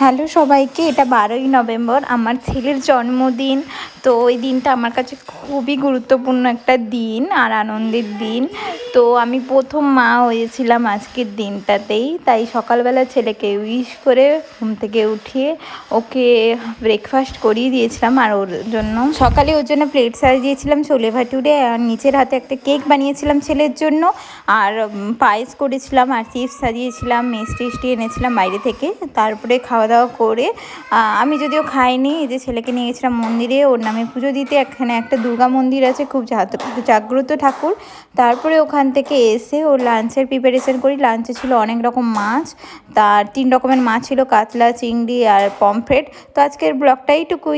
Hello সবাইকে, এটা 12ই November আমার ছেলের জন্মদিন। তো ওই দিনটা আমার কাছে খুবই গুরুত্বপূর্ণ একটা দিন আর আনন্দের দিন। তো আমি প্রথম মা হয়েছিলাম আজকের দিনটাতেই, তাই সকালবেলা ছেলেকে উইশ করে ঘুম থেকে উঠিয়ে ওকে ব্রেকফাস্ট করিয়ে দিয়েছিলাম। আর ওর জন্য সকালে ওর জন্য প্লেট সাজিয়েছিলাম ছোলে ভাটুরে, আর নিচের হাতে একটা কেক বানিয়েছিলাম ছেলের জন্য, আর পায়েস করেছিলাম, আর চিপস সাজিয়েছিলাম, মিষ্টি এনেছিলাম বাইরে থেকে। তারপরে খাওয়া দাওয়া করে আমি যদিও খাইনি, এই যে ছেলেকে নিয়ে গেছিলাম মন্দিরে ওর নামে পুজো দিতে। এখানে একটা দুর্গা মন্দির আছে, খুব জাগ্রত ঠাকুর। তারপরে ওখান থেকে এসে ওর লাঞ্চের প্রিপারেশন করি। লাঞ্চে ছিল অনেক রকম মাছ, তার 3 রকমের মাছ ছিল, কাতলা, চিংড়ি আর পমফ্রেট। তো আজকের ব্লগটা এইটুকুই।